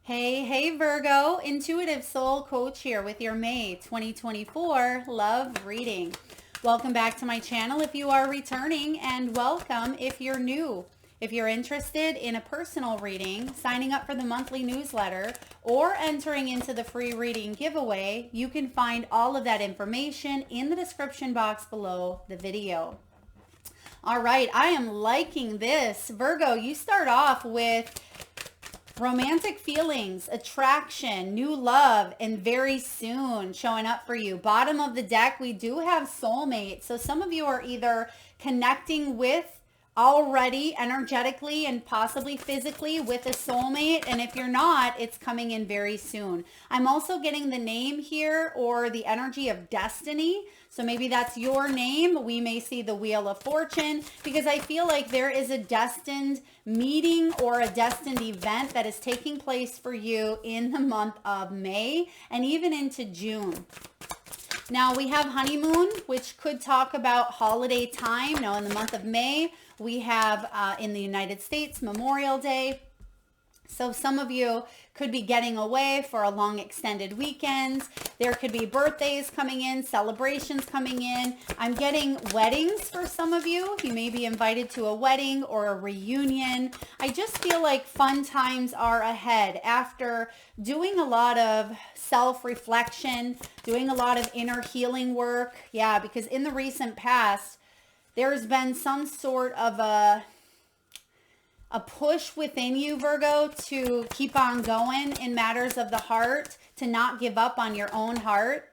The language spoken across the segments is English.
Hey, Virgo, Intuitive Soul Coach here with your May 2024 love reading. Welcome back to my channel if you are returning, and welcome if you're new. If you're interested in a personal reading, signing up for the monthly newsletter, or entering into the free reading giveaway, you can find all of that information in the description box below the video. All right, I am liking this. Virgo, you start off with romantic feelings, attraction, new love, and very soon showing up for you. Bottom of the deck, we do have soulmates. So some of you are either connecting with already energetically and possibly physically with a soulmate, and if you're not, it's coming in very soon. I'm also getting the name here or the energy of destiny, so maybe that's your name. We may see the Wheel of Fortune, because I feel like there is a destined meeting or a destined event that is taking place for you in the month of May and even into June. Now we have honeymoon, which could talk about holiday time. Now in the month of May, we have in the United States, Memorial Day. So some of you could be getting away for a long extended weekend. There could be birthdays coming in, celebrations coming in. I'm getting weddings for some of you. You may be invited to a wedding or a reunion. I just feel like fun times are ahead after doing a lot of self-reflection, doing a lot of inner healing work. Yeah, because in the recent past, there's been some sort of a push within you, Virgo, to keep on going in matters of the heart, to not give up on your own heart.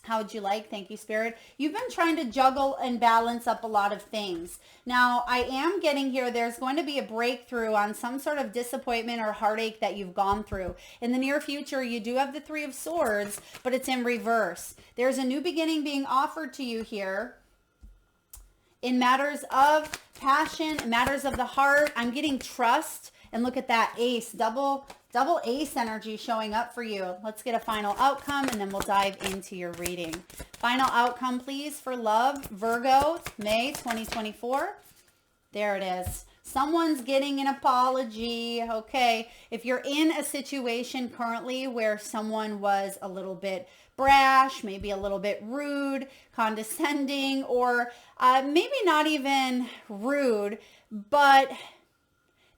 How would you like? Thank you, Spirit. You've been trying to juggle and balance up a lot of things. Now, I am getting here, there's going to be a breakthrough on some sort of disappointment or heartache that you've gone through. In the near future, you do have the Three of Swords, but it's in reverse. There's a new beginning being offered to you here. In matters of passion, matters of the heart, I'm getting trust. And look at that ace, double ace energy showing up for you. Let's get a final outcome and then we'll dive into your reading. Final outcome, please, for love, Virgo, May 2024. There it is. Someone's getting an apology. Okay. If you're in a situation currently where someone was a little bit brash, maybe a little bit rude, condescending, or maybe not even rude, but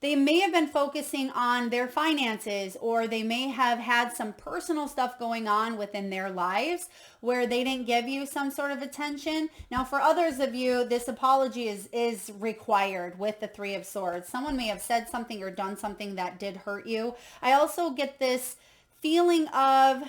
they may have been focusing on their finances, or they may have had some personal stuff going on within their lives where they didn't give you some sort of attention. Now, for others of you, this apology is required with the Three of Swords. Someone may have said something or done something that did hurt you. I also get this feeling of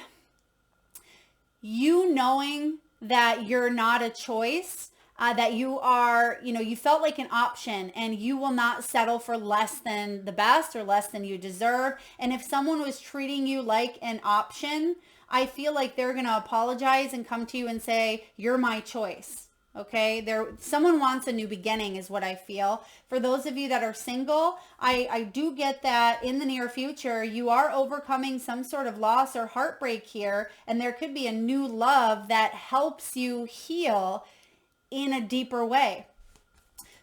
you knowing that you're not a choice, that you are, you felt like an option, and you will not settle for less than the best or less than you deserve. And if someone was treating you like an option, I feel like they're going to apologize and come to you and say, you're my choice. Okay, someone wants a new beginning is what I feel. For those of you that are single, I do get that in the near future, you are overcoming some sort of loss or heartbreak here, and there could be a new love that helps you heal in a deeper way.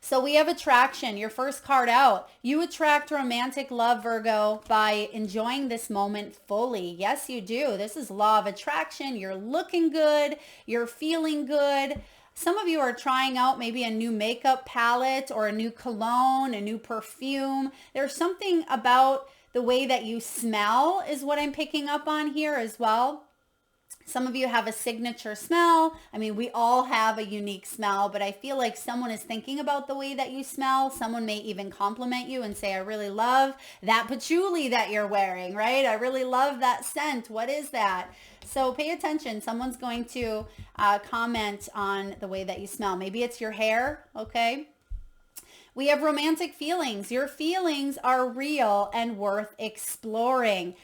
So we have attraction, your first card out. You attract romantic love, Virgo, by enjoying this moment fully. Yes, you do. This is law of attraction. You're looking good. You're feeling good. Some of you are trying out maybe a new makeup palette or a new cologne, a new perfume. There's something about the way that you smell is what I'm picking up on here as well. Some of you have a signature smell. I mean, we all have a unique smell, but I feel like someone is thinking about the way that you smell. Someone may even compliment you and say, I really love that patchouli that you're wearing, right? I really love that scent. What is that? So pay attention. Someone's going to comment on the way that you smell. Maybe it's your hair, okay? We have romantic feelings. Your feelings are real and worth exploring.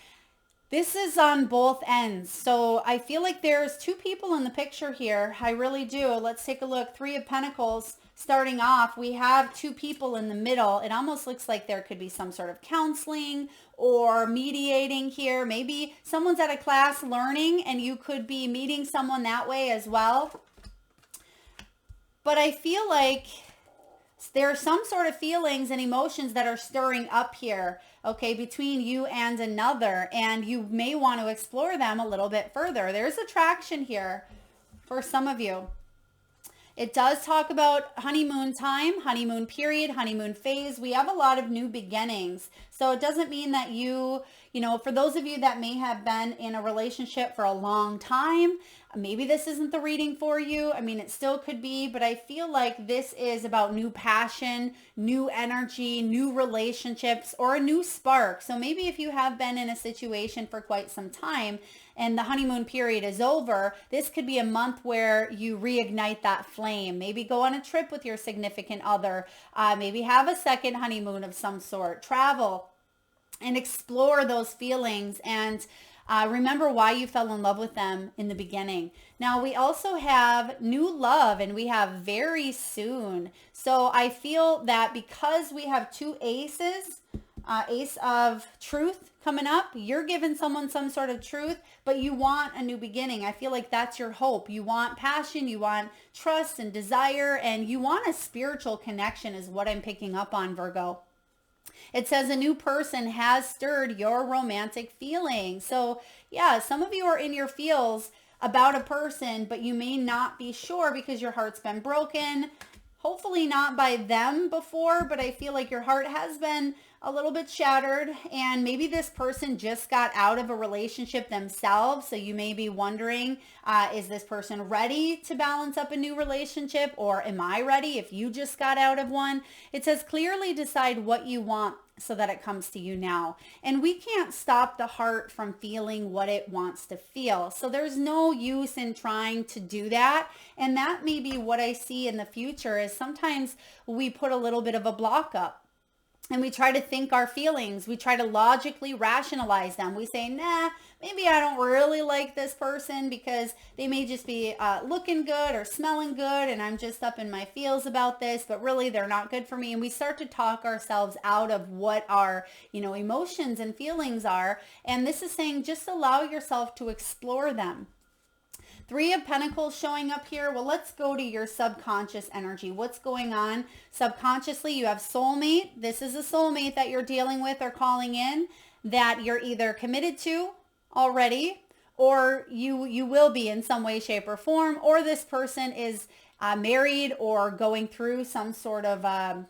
This is on both ends. So I feel like there's two people in the picture here. I really do. Let's take a look. Three of Pentacles. Starting off, we have two people in the middle. It almost looks like there could be some sort of counseling or mediating here. Maybe someone's at a class learning and you could be meeting someone that way as well. But I feel like there are some sort of feelings and emotions that are stirring up here, okay, between you and another, and you may want to explore them a little bit further. There's attraction here for some of you. It does talk about honeymoon time, honeymoon period, honeymoon phase. We have a lot of new beginnings. So it doesn't mean that you know, for those of you that may have been in a relationship for a long time, maybe this isn't the reading for you. I mean, it still could be, but I feel like this is about new passion, new energy, new relationships, or a new spark. So maybe if you have been in a situation for quite some time and the honeymoon period is over, this could be a month where you reignite that flame. Maybe go on a trip with your significant other, maybe have a second honeymoon of some sort, travel and explore those feelings, and remember why you fell in love with them in the beginning. Now we also have new love, and we have very soon. So I feel that because we have two aces, ace of truth coming up, you're giving someone some sort of truth, but you want a new beginning. I feel like that's your hope. You want passion, you want trust and desire, and you want a spiritual connection is what I'm picking up on, Virgo. It says a new person has stirred your romantic feelings. So yeah, some of you are in your feels about a person, but you may not be sure because your heart's been broken. Hopefully not by them before, but I feel like your heart has been a little bit shattered, and maybe this person just got out of a relationship themselves. So you may be wondering, is this person ready to balance up a new relationship, or am I ready if you just got out of one? It says clearly decide what you want so that it comes to you now. And we can't stop the heart from feeling what it wants to feel. So there's no use in trying to do that. And that may be what I see in the future is sometimes we put a little bit of a block up. And we try to think our feelings. We try to logically rationalize them. We say, nah, maybe I don't really like this person because they may just be looking good or smelling good, and I'm just up in my feels about this, but really they're not good for me. And we start to talk ourselves out of what our, emotions and feelings are. And this is saying just allow yourself to explore them. Three of Pentacles showing up here. Well, let's go to your subconscious energy. What's going on subconsciously? You have soulmate. This is a soulmate that you're dealing with or calling in that you're either committed to already, or you will be in some way, shape, or form, or this person is married or going through some sort of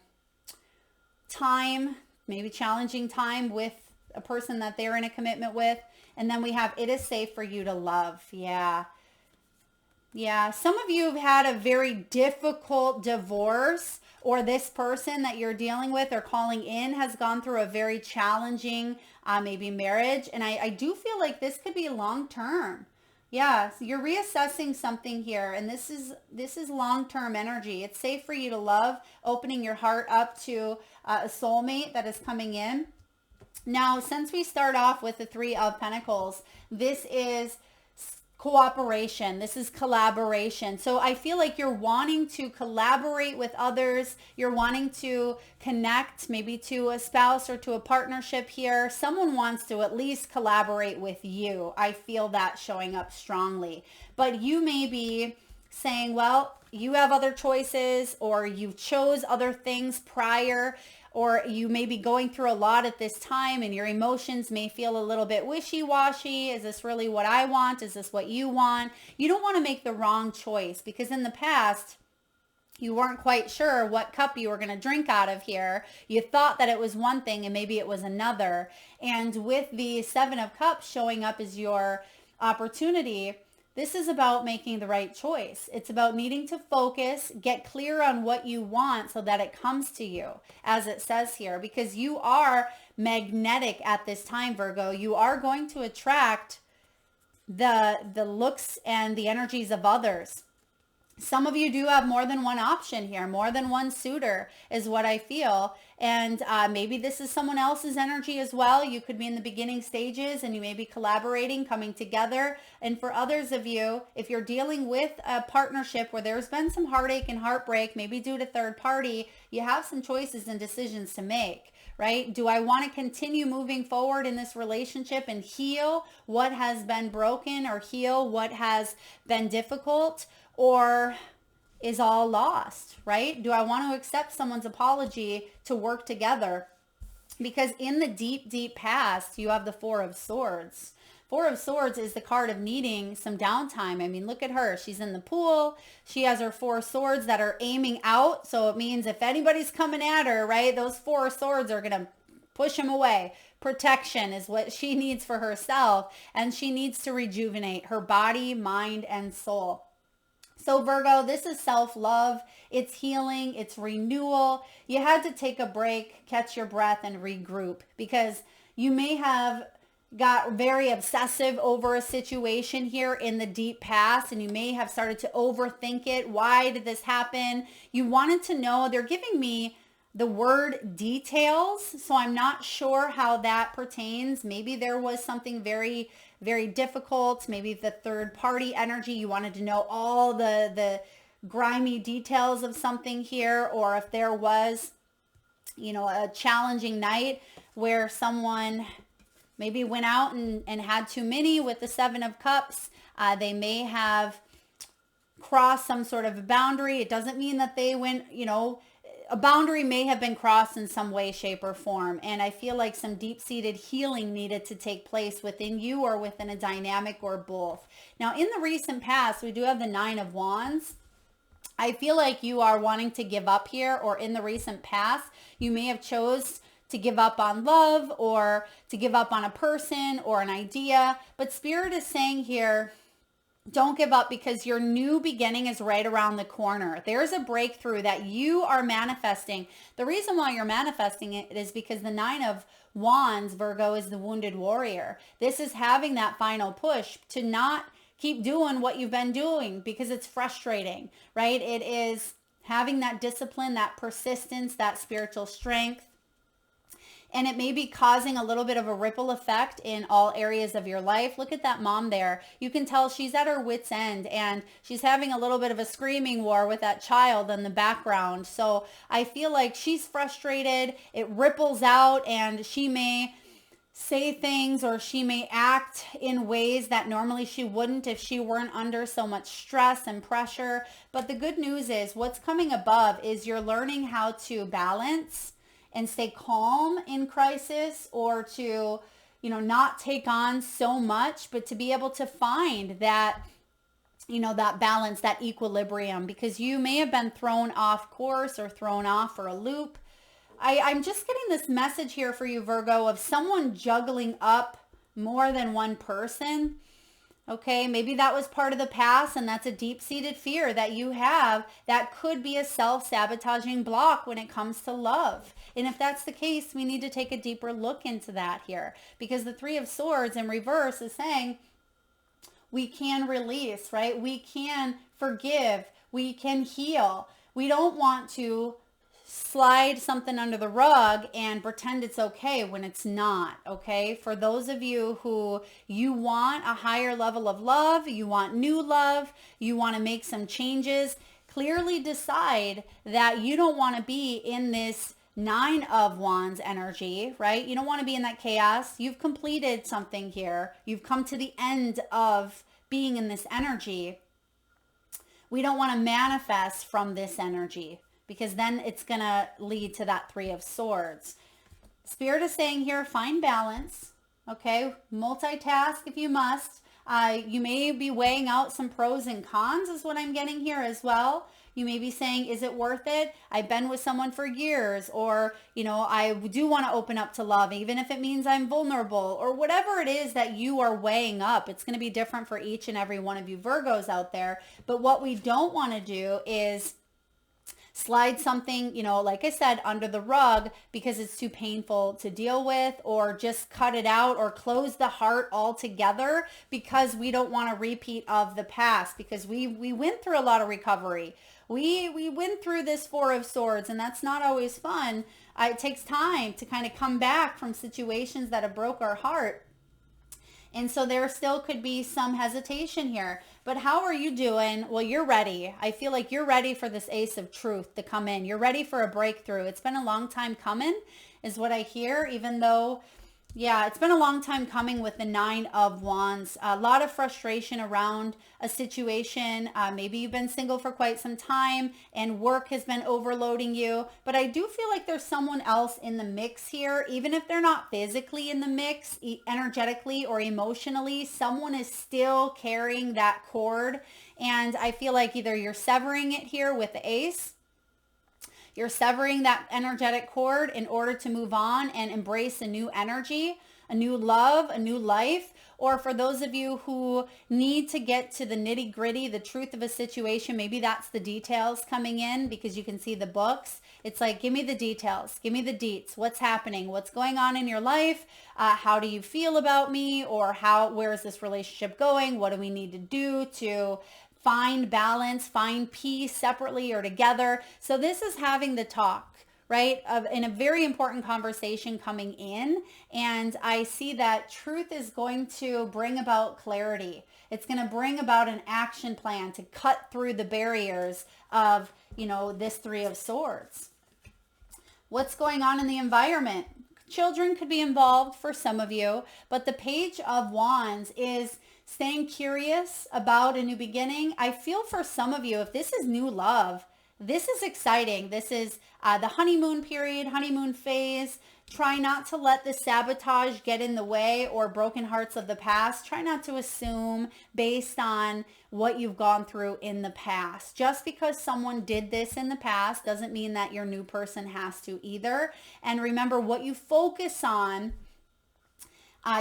time, maybe challenging time with a person that they're in a commitment with. And then we have it is safe for you to love. Yeah, some of you have had a very difficult divorce, or this person that you're dealing with or calling in has gone through a very challenging maybe marriage. And I do feel like this could be long term. Yeah, so you're reassessing something here, and this is long-term energy. It's safe for you to love, opening your heart up to a soulmate that is coming in. Now, since we start off with the Three of Pentacles, this is cooperation. This is collaboration. So I feel like you're wanting to collaborate with others. You're wanting to connect maybe to a spouse or to a partnership here. Someone wants to at least collaborate with you. I feel that showing up strongly. But you may be saying, well, you have other choices, or you chose other things prior, or you may be going through a lot at this time and your emotions may feel a little bit wishy-washy. Is this really what I want? Is this what you want? You don't want to make the wrong choice, because in the past, you weren't quite sure what cup you were going to drink out of here. You thought that it was one thing and maybe it was another. And with the Seven of Cups showing up as your opportunity, this is about making the right choice. It's about needing to focus, get clear on what you want so that it comes to you, as it says here, because you are magnetic at this time, Virgo. You are going to attract the looks and the energies of others. Some of you do have more than one option here, more than one suitor is what I feel. And maybe this is someone else's energy as well. You could be in the beginning stages and you may be collaborating, coming together. And for others of you, if you're dealing with a partnership where there's been some heartache and heartbreak, maybe due to third party, you have some choices and decisions to make, right? Do I want to continue moving forward in this relationship and heal what has been broken or heal what has been difficult? Or is all lost, right? Do I want to accept someone's apology to work together? Because in the deep, deep past, you have the Four of Swords. Four of Swords is the card of needing some downtime. I mean, look at her. She's in the pool. She has her four swords that are aiming out. So it means if anybody's coming at her, right, those four swords are going to push him away. Protection is what she needs for herself. And she needs to rejuvenate her body, mind, and soul. So Virgo, this is self-love. It's healing. It's renewal. You had to take a break, catch your breath, and regroup, because you may have got very obsessive over a situation here in the deep past, and you may have started to overthink it. Why did this happen? You wanted to know. They're giving me the word details, so I'm not sure how that pertains. Maybe there was something very, very difficult. Maybe the third party energy, you wanted to know all the grimy details of something here, or if there was, a challenging night where someone maybe went out and had too many with the Seven of Cups. They may have crossed some sort of a boundary. It doesn't mean that they went, a boundary may have been crossed in some way, shape, or form. And I feel like some deep-seated healing needed to take place within you or within a dynamic or both. Now, in the recent past, we do have the Nine of Wands. I feel like you are wanting to give up here, or in the recent past, you may have chose to give up on love or to give up on a person or an idea. But Spirit is saying here, don't give up, because your new beginning is right around the corner. There's a breakthrough that you are manifesting. The reason why you're manifesting it is because the Nine of Wands, Virgo, is the wounded warrior. This is having that final push to not keep doing what you've been doing because it's frustrating, right? It is having that discipline, that persistence, that spiritual strength. And it may be causing a little bit of a ripple effect in all areas of your life. Look at that mom there. You can tell she's at her wit's end, and she's having a little bit of a screaming war with that child in the background. So I feel like she's frustrated. It ripples out, and she may say things, or she may act in ways that normally she wouldn't if she weren't under so much stress and pressure. But the good news is what's coming above is you're learning how to balance and stay calm in crisis, or to, not take on so much, but to be able to find that, that balance, that equilibrium, because you may have been thrown off course or thrown off for a loop. I'm just getting this message here for you, Virgo, of someone juggling up more than one person. Okay, maybe that was part of the past, and that's a deep-seated fear that you have that could be a self-sabotaging block when it comes to love. And if that's the case, we need to take a deeper look into that here, because the Three of Swords in reverse is saying we can release, right? We can forgive. We can heal. We don't want to slide something under the rug and pretend it's okay when it's not, okay? For those of you who you want a higher level of love, you want new love, you want to make some changes, clearly decide that you don't want to be in this Nine of Wands energy, right? You don't want to be in that chaos. You've completed something here. You've come to the end of being in this energy. We don't want to manifest from this energy, because then it's going to lead to that Three of Swords. Spirit is saying here, find balance, okay? Multitask if you must. You may be weighing out some pros and cons is what I'm getting here as well. You may be saying, is it worth it? I've been with someone for years, or, I do want to open up to love, even if it means I'm vulnerable, or whatever it is that you are weighing up. It's going to be different for each and every one of you Virgos out there. But what we don't want to do is slide something, like I said, under the rug because it's too painful to deal with, or just cut it out, or close the heart altogether because we don't want a repeat of the past, because we went through a lot of recovery. We went through this Four of Swords, and that's not always fun. It takes time to kind of come back from situations that have broke our heart. And so there still could be some hesitation here. But how are you doing? Well, you're ready. I feel like you're ready for this Ace of Truth to come in. You're ready for a breakthrough. It's been a long time coming is what I hear, even though Yeah, it's been a long time coming with the Nine of Wands. A lot of frustration around a situation. Maybe you've been single for quite some time and work has been overloading you. But I do feel like there's someone else in the mix here. Even if they're not physically in the mix, energetically or emotionally, someone is still carrying that cord. And I feel like either you're severing it here with the Ace. You're severing that energetic cord in order to move on and embrace a new energy, a new love, a new life. Or for those of you who need to get to the nitty gritty, the truth of a situation, maybe that's the details coming in because you can see the books. It's like, give me the details, give me the deets. What's happening? What's going on in your life? How do you feel about me? Or where is this relationship going? What do we need to do to find balance, find peace separately or together? So this is having the talk, right? In a very important conversation coming in. And I see that truth is going to bring about clarity. It's going to bring about an action plan to cut through the barriers of, this Three of Swords. What's going on in the environment? Children could be involved for some of you, but the Page of Wands is staying curious about a new beginning. I feel for some of you, if this is new love, this is exciting. This is the honeymoon period, honeymoon phase. Try not to let the sabotage get in the way or broken hearts of the past. Try not to assume based on what you've gone through in the past. Just because someone did this in the past doesn't mean that your new person has to either. And remember, what you focus on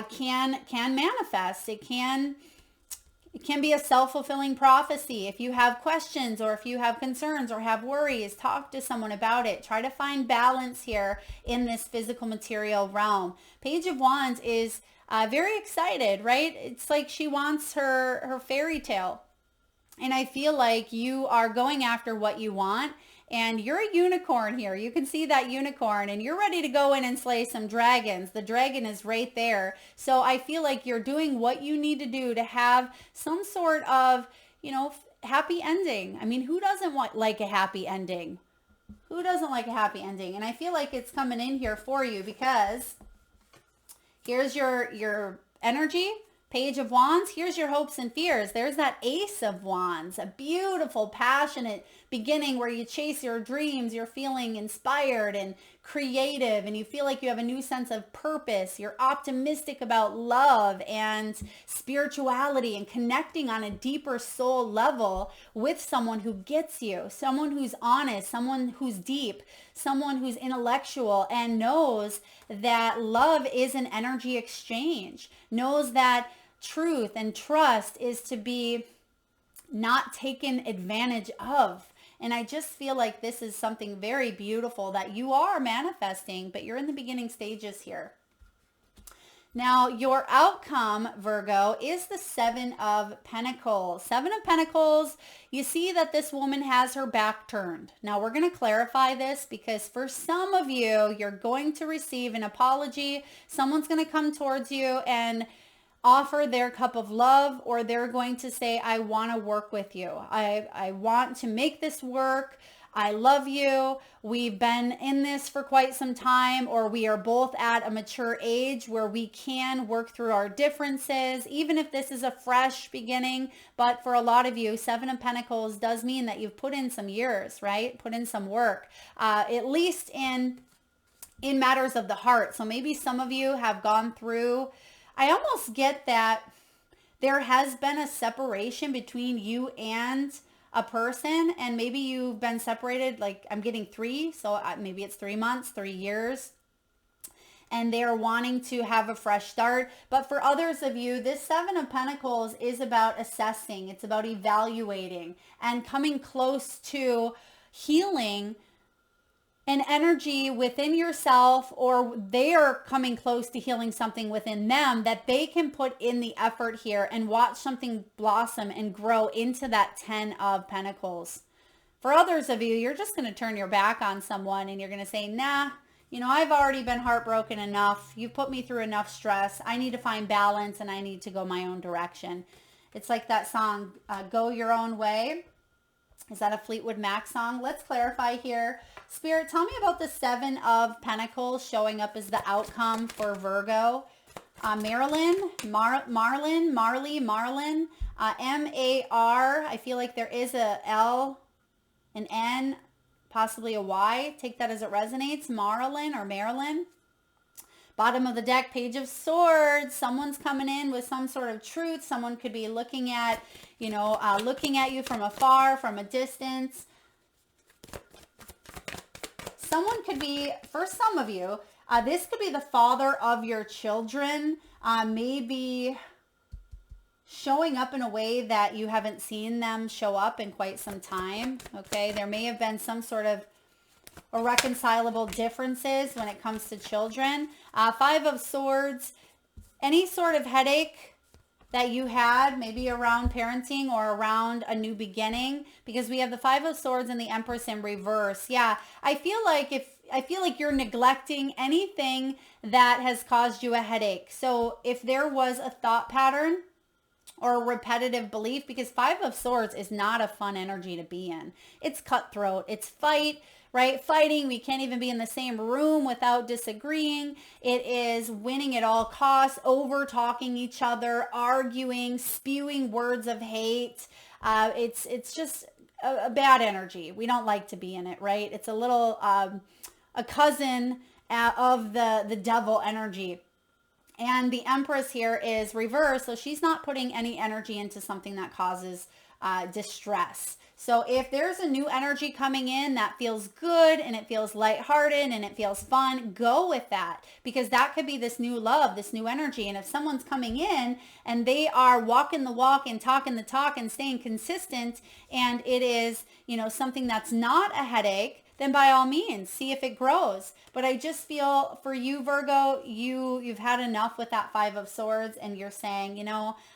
can manifest. It can be a self-fulfilling prophecy. If you have questions or if you have concerns or have worries, talk to someone about it. Try to find balance here in this physical material realm. Page of Wands is very excited, right? It's like she wants her fairy tale. And I feel like you are going after what you want. And you're a unicorn here. You can see that unicorn and you're ready to go in and slay some dragons. The dragon is right there. So I feel like you're doing what you need to do to have some sort of, happy ending. I mean, who doesn't like a happy ending? Who doesn't like a happy ending? And I feel like it's coming in here for you because here's your energy. Page of Wands, here's your hopes and fears. There's that Ace of Wands, a beautiful, passionate beginning where you chase your dreams. You're feeling inspired and creative and you feel like you have a new sense of purpose. You're optimistic about love and spirituality and connecting on a deeper soul level with someone who gets you, someone who's honest, someone who's deep, someone who's intellectual and knows that love is an energy exchange, knows that truth and trust is to be not taken advantage of. And I just feel like this is something very beautiful that you are manifesting, but you're in the beginning stages here. Now, your outcome, Virgo, is the Seven of Pentacles. Seven of Pentacles, you see that this woman has her back turned. Now, we're going to clarify this because for some of you, you're going to receive an apology. Someone's going to come towards you and offer their cup of love, or they're going to say, I want to work with you. I want to make this work. I love you. We've been in this for quite some time, or we are both at a mature age where we can work through our differences, even if this is a fresh beginning. But for a lot of you, Seven of Pentacles does mean that you've put in some years, right? Put in some work, at least in matters of the heart. So maybe some of you have gone through, I almost get that there has been a separation between you and a person, and maybe you've been separated, like I'm getting 3, so maybe it's 3 months, 3 years, and they're wanting to have a fresh start. But for others of you, this Seven of Pentacles is about assessing. It's about evaluating and coming close to healing an energy within yourself, or they are coming close to healing something within them that they can put in the effort here and watch something blossom and grow into that 10 of Pentacles. For others of you, you're just going to turn your back on someone and you're going to say, nah, I've already been heartbroken enough. You've put me through enough stress. I need to find balance and I need to go my own direction. It's like that song, Go Your Own Way. Is that a Fleetwood Mac song? Let's clarify here. Spirit, tell me about the Seven of Pentacles showing up as the outcome for Virgo. Marilyn, Marley, M-A-R. I feel like there is a L, an N, possibly a Y. Take that as it resonates. Marilyn or Marilyn. Bottom of the deck, Page of Swords. Someone's coming in with some sort of truth. Someone could be looking at, looking at you from afar, from a distance. Someone could be, for some of you, this could be the father of your children, maybe showing up in a way that you haven't seen them show up in quite some time. Okay, there may have been some sort of irreconcilable differences when it comes to children. Five of Swords, any sort of headache that you had maybe around parenting or around a new beginning, because we have the Five of Swords and the Empress in reverse. Yeah, I feel like you're neglecting anything that has caused you a headache. So if there was a thought pattern or a repetitive belief, because Five of Swords is not a fun energy to be in. It's cutthroat. It's fight, right? Fighting. We can't even be in the same room without disagreeing. It is winning at all costs, over talking each other, arguing, spewing words of hate. It's just a bad energy. We don't like to be in it, right? It's a little a cousin of the devil energy. And the Empress here is reversed, so she's not putting any energy into something that causes distress. So if there's a new energy coming in that feels good and it feels lighthearted and it feels fun, go with that, because that could be this new love, this new energy. And if someone's coming in and they are walking the walk and talking the talk and staying consistent, and it is, something that's not a headache, then by all means, see if it grows. But I just feel for you, Virgo, you've had enough with that Five of Swords, and you're saying,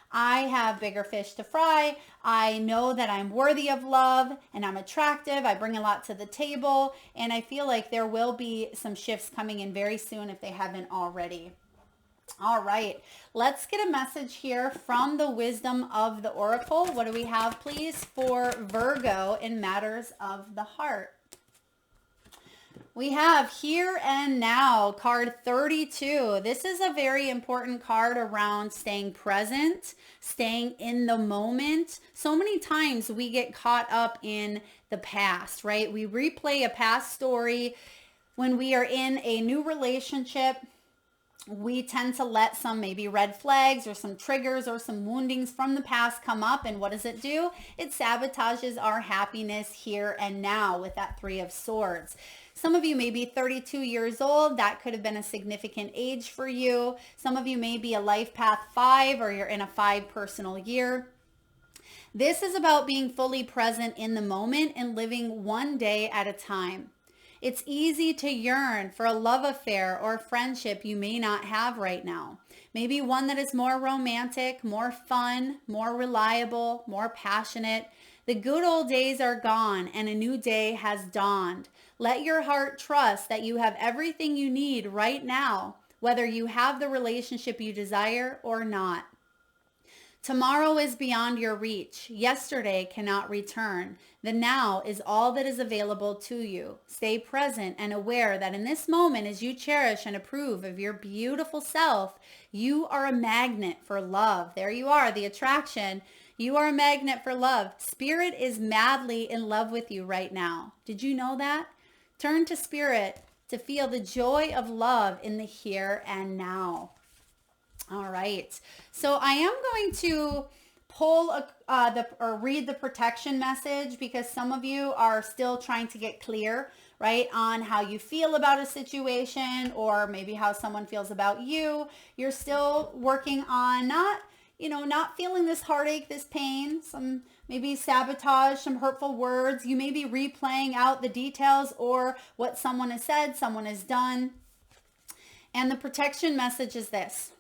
I have bigger fish to fry. I know that I'm worthy of love and I'm attractive. I bring a lot to the table. And I feel like there will be some shifts coming in very soon if they haven't already. All right, let's get a message here from the wisdom of the Oracle. What do we have, please, for Virgo in matters of the heart? We have Here and Now, card 32. This is a very important card around staying present, staying in the moment. So many times we get caught up in the past, right? We replay a past story. When we are in a new relationship, we tend to let some maybe red flags or some triggers or some woundings from the past come up. And what does it do? It sabotages our happiness here and now with that Three of Swords. Some of you may be 32 years old. That could have been a significant age for you. Some of you may be a life path 5, or you're in a 5 personal year. This is about being fully present in the moment and living one day at a time. It's easy to yearn for a love affair or friendship you may not have right now. Maybe one that is more romantic, more fun, more reliable, more passionate. The good old days are gone and a new day has dawned. Let your heart trust that you have everything you need right now, whether you have the relationship you desire or not. Tomorrow is beyond your reach. Yesterday cannot return. The now is all that is available to you. Stay present and aware that in this moment, as you cherish and approve of your beautiful self, you are a magnet for love. There you are, the attraction. You are a magnet for love. Spirit is madly in love with you right now. Did you know that? Turn to Spirit to feel the joy of love in the here and now. All right. So I am going to pull read the protection message, because some of you are still trying to get clear, right, on how you feel about a situation, or maybe how someone feels about you. You're still working on not feeling this heartache, this pain, some maybe sabotage, some hurtful words. You may be replaying out the details or what someone has said, someone has done. And the protection message is this.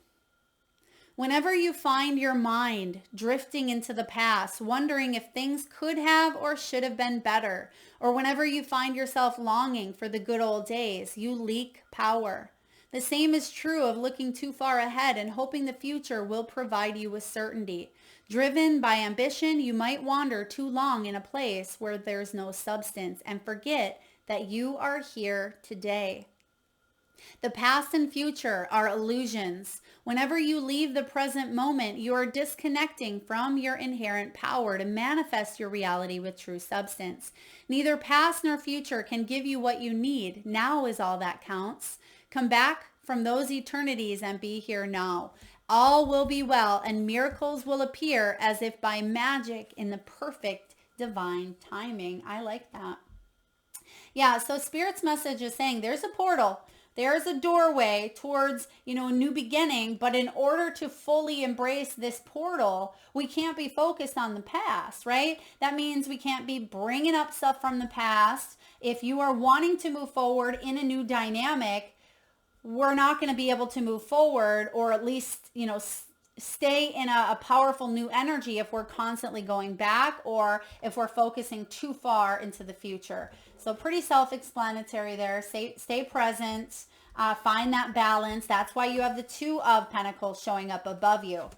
Whenever you find your mind drifting into the past, wondering if things could have or should have been better, or whenever you find yourself longing for the good old days, you leak power. The same is true of looking too far ahead and hoping the future will provide you with certainty. Driven by ambition, you might wander too long in a place where there's no substance and forget that you are here today. The past and future are illusions. Whenever you leave the present moment, you are disconnecting from your inherent power to manifest your reality with true substance. Neither past nor future can give you what you need. Now is all that counts. Come back from those eternities and be here now. All will be well, and miracles will appear as if by magic in the perfect divine timing. I like that. Yeah, so Spirit's message is saying there's a portal. There's a doorway towards, a new beginning. But in order to fully embrace this portal, we can't be focused on the past, right? That means we can't be bringing up stuff from the past. If you are wanting to move forward in a new dynamic, we're not going to be able to move forward, or at least, stay in a powerful new energy if we're constantly going back, or if we're focusing too far into the future. So pretty self-explanatory there. Stay present, find that balance. That's why you have the Two of Pentacles showing up above you.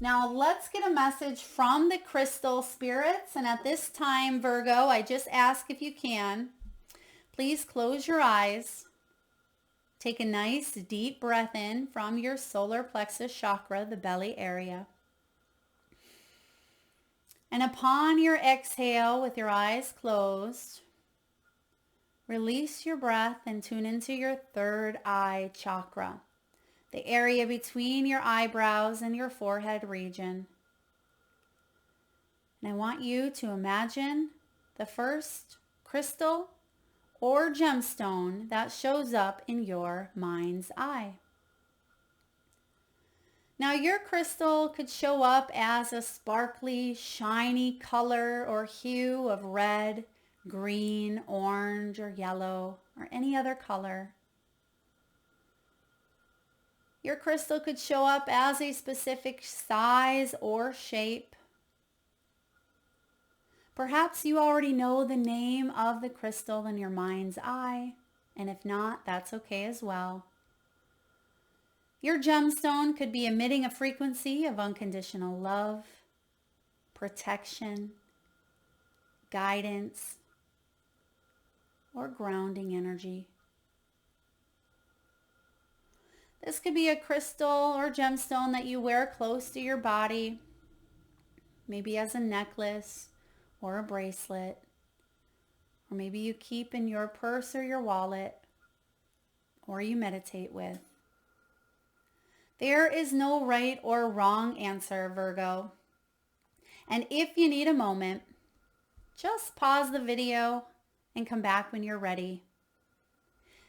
Now let's get a message from the crystal spirits. And at this time, Virgo, I just ask if you can, please close your eyes. Take a nice deep breath in from your solar plexus chakra, the belly area. And upon your exhale with your eyes closed, release your breath and tune into your third eye chakra, the area between your eyebrows and your forehead region. And I want you to imagine the first crystal or gemstone that shows up in your mind's eye. Now your crystal could show up as a sparkly, shiny color or hue of red, green, orange, or yellow, or any other color. Your crystal could show up as a specific size or shape. Perhaps you already know the name of the crystal in your mind's eye, and if not, that's okay as well. Your gemstone could be emitting a frequency of unconditional love, protection, guidance, or grounding energy. This could be a crystal or gemstone that you wear close to your body, maybe as a necklace or a bracelet, or maybe you keep in your purse or your wallet, or you meditate with. There is no right or wrong answer, Virgo. And if you need a moment, just pause the video and come back when you're ready.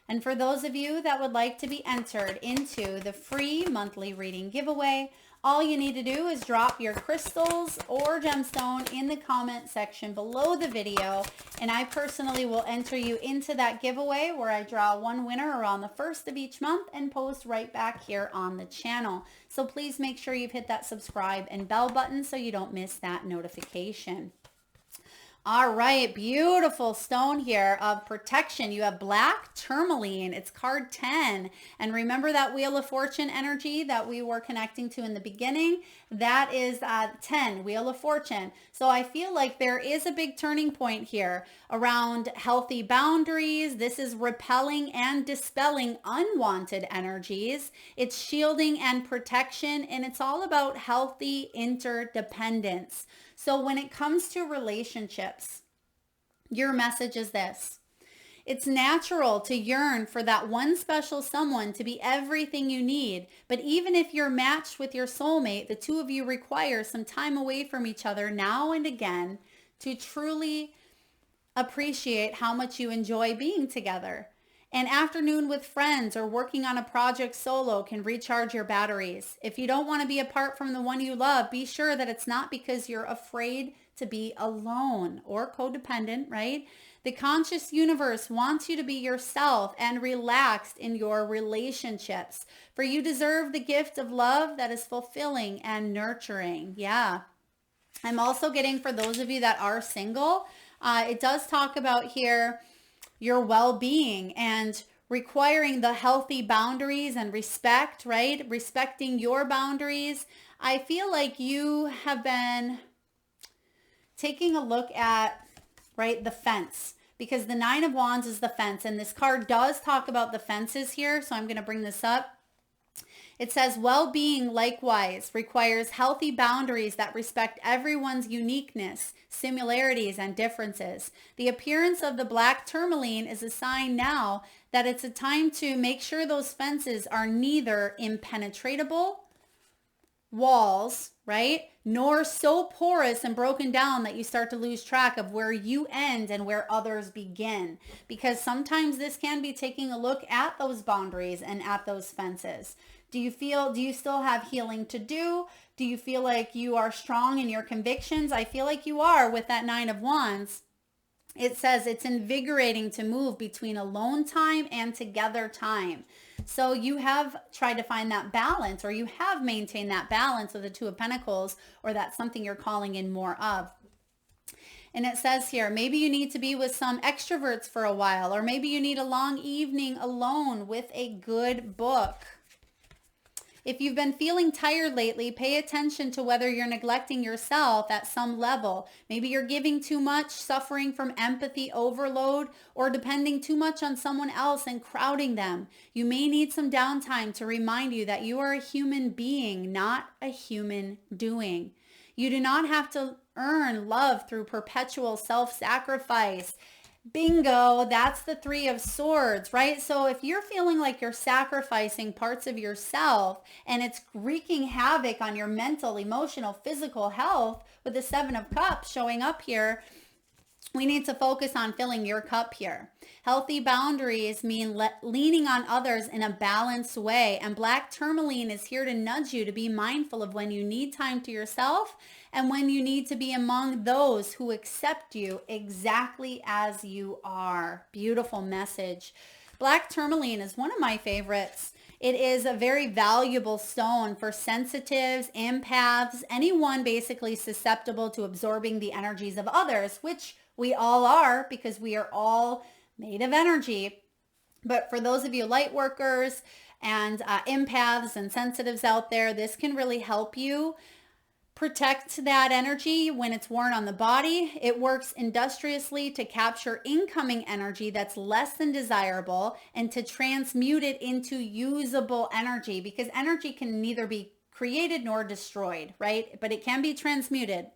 And for those of you that would like to be entered into the free monthly reading giveaway, all you need to do is drop your crystals or gemstone in the comment section below the video, and I personally will enter you into that giveaway where I draw one winner around the first of each month and post right back here on the channel. So please make sure you've hit that subscribe and bell button so you don't miss that notification. All right, beautiful stone here of protection. You have black tourmaline. It's card 10. And remember that Wheel of Fortune energy that we were connecting to in the beginning? That is 10, Wheel of Fortune. So I feel like there is a big turning point here around healthy boundaries. This is repelling and dispelling unwanted energies. It's shielding and protection, and it's all about healthy interdependence. So when it comes to relationships, your message is this. It's natural to yearn for that one special someone to be everything you need. But even if you're matched with your soulmate, the two of you require some time away from each other now and again to truly appreciate how much you enjoy being together. An afternoon with friends or working on a project solo can recharge your batteries. If you don't want to be apart from the one you love, be sure that it's not because you're afraid to be alone or codependent, right? The conscious universe wants you to be yourself and relaxed in your relationships. For you deserve the gift of love that is fulfilling and nurturing. Yeah. I'm also getting, for those of you that are single, it does talk about here your well-being and requiring the healthy boundaries and respect, right? Respecting your boundaries. I feel like you have been taking a look at, right, the fence because the Nine of Wands is the fence. And this card does talk about the fences here. So I'm going to bring this up. It says, well-being likewise requires healthy boundaries that respect everyone's uniqueness, similarities, and differences. The appearance of the black tourmaline is a sign now that it's a time to make sure those fences are neither impenetrable walls, right, nor so porous and broken down that you start to lose track of where you end and where others begin. Because sometimes this can be taking a look at those boundaries and at those fences. Do you still have healing to do? Do you feel like you are strong in your convictions? I feel like you are with that Nine of Wands. It says it's invigorating to move between alone time and together time. So you have tried to find that balance, or you have maintained that balance with the Two of Pentacles, or that's something you're calling in more of. And it says here, maybe you need to be with some extroverts for a while, or maybe you need a long evening alone with a good book. If you've been feeling tired lately, pay attention to whether you're neglecting yourself at some level. Maybe you're giving too much, suffering from empathy overload, or depending too much on someone else and crowding them. You may need some downtime to remind you that you are a human being, not a human doing. You do not have to earn love through perpetual self-sacrifice. Bingo, that's the Three of Swords, right? So if you're feeling like you're sacrificing parts of yourself and it's wreaking havoc on your mental, emotional, physical health with the Seven of Cups showing up here, we need to focus on filling your cup here. Healthy boundaries mean leaning on others in a balanced way. And black tourmaline is here to nudge you to be mindful of when you need time to yourself and when you need to be among those who accept you exactly as you are. Beautiful message. Black tourmaline is one of my favorites. It is a very valuable stone for sensitives, empaths, anyone basically susceptible to absorbing the energies of others, which we all are because we are all made of energy. But for those of you light workers and empaths and sensitives out there, this can really help you protect that energy when it's worn on the body. It works industriously to capture incoming energy that's less than desirable and to transmute it into usable energy, because energy can neither be created nor destroyed, right? But it can be transmuted.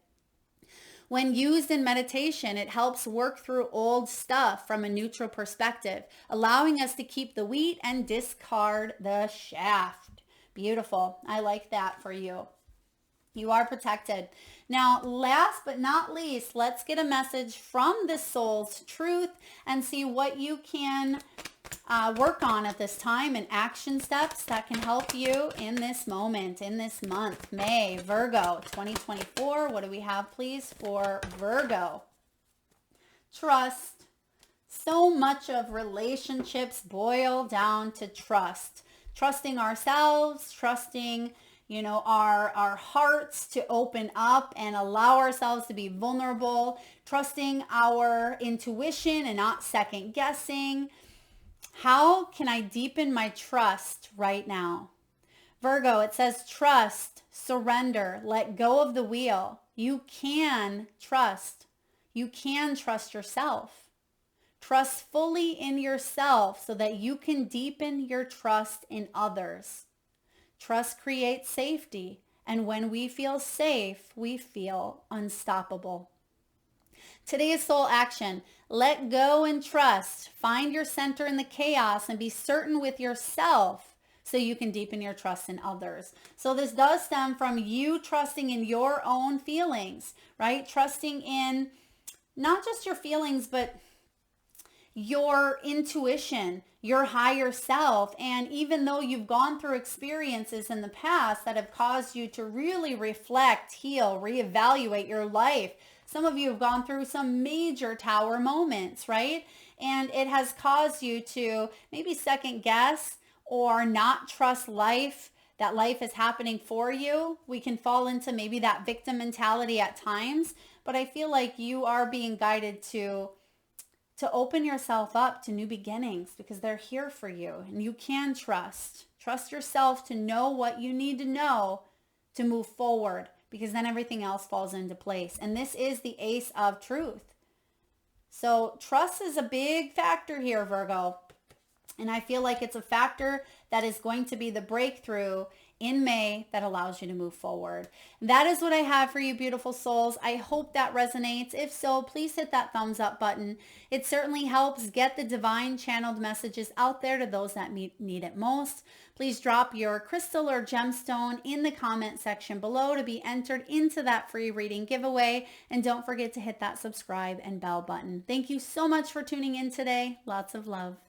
When used in meditation, it helps work through old stuff from a neutral perspective, allowing us to keep the wheat and discard the shaft. Beautiful. I like that for you. You are protected. Now, last but not least, let's get a message from the soul's truth and see what you can work on at this time and action steps that can help you in this moment, in this month, May, Virgo, 2024. What do we have, please, for Virgo? Trust. So much of relationships boil down to trust. Trusting ourselves, trusting our hearts to open up and allow ourselves to be vulnerable, trusting our intuition and not second guessing. How can I deepen my trust right now? Virgo, it says trust, surrender, let go of the wheel. You can trust. You can trust yourself. Trust fully in yourself so that you can deepen your trust in others. Trust creates safety, and when we feel safe, we feel unstoppable. Today's soul action: let go and trust. Find your center in the chaos and be certain with yourself so you can deepen your trust in others. So this does stem from you trusting in your own feelings, right? Trusting in not just your feelings, but your intuition, your higher self. And even though you've gone through experiences in the past that have caused you to really reflect, heal, reevaluate your life, some of you have gone through some major tower moments, right? And it has caused you to maybe second guess or not trust life, that life is happening for you. We can fall into maybe that victim mentality at times, but I feel like you are being guided to open yourself up to new beginnings because they're here for you, and you can trust. Trust yourself to know what you need to know to move forward, because then everything else falls into place. And this is the Ace of Truth. So trust is a big factor here, Virgo. And I feel like it's a factor that is going to be the breakthrough in May that allows you to move forward. That is what I have for you, beautiful souls. I hope that resonates. If so, please hit that thumbs up button. It certainly helps get the divine channeled messages out there to those that need it most. Please drop your crystal or gemstone in the comment section below to be entered into that free reading giveaway. And don't forget to hit that subscribe and bell button. Thank you so much for tuning in today. Lots of love.